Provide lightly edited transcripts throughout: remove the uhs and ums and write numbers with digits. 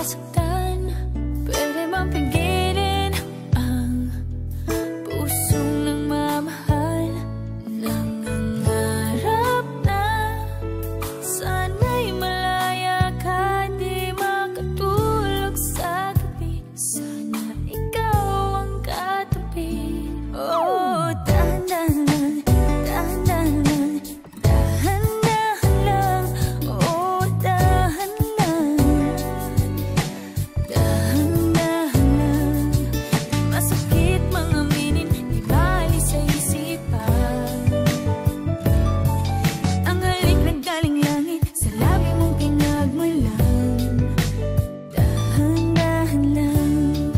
masaktan. Pwede bang pigilin ang pusong nagmamahal? Nangangarap na sana'y malaya ka, di makatulog sa gabi. Sana ikaw ang katabi. Oh, dahan-dahan lang, dahan-dahan lang, dahan-dahan lang. Oh, dahan lang, dahan-dahan lang. Masakit mga aminin, di bali sa isipan. Ang halik naggaling langit, sa labi mong pinagmulan. Dahan-dahan lang,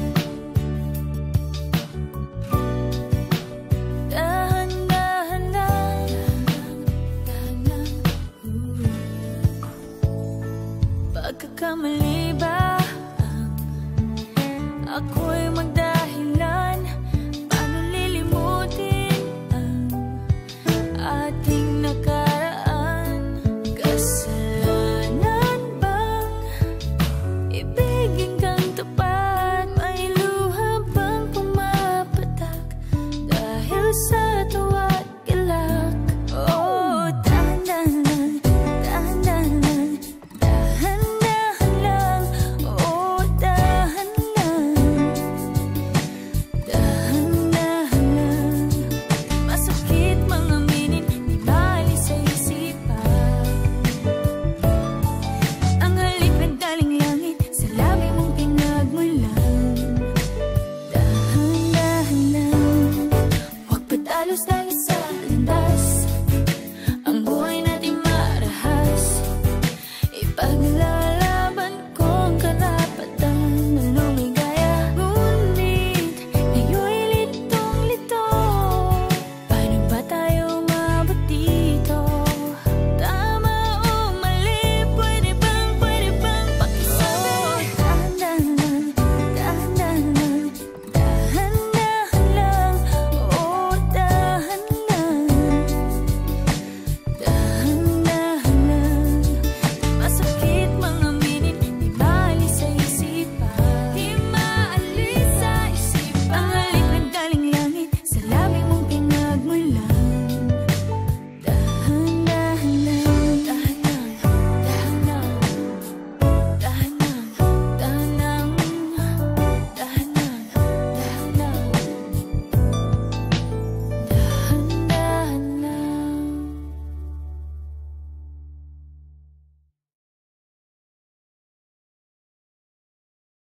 dahan-dahan lang, dahan lang. Pagkakamali ba ako'y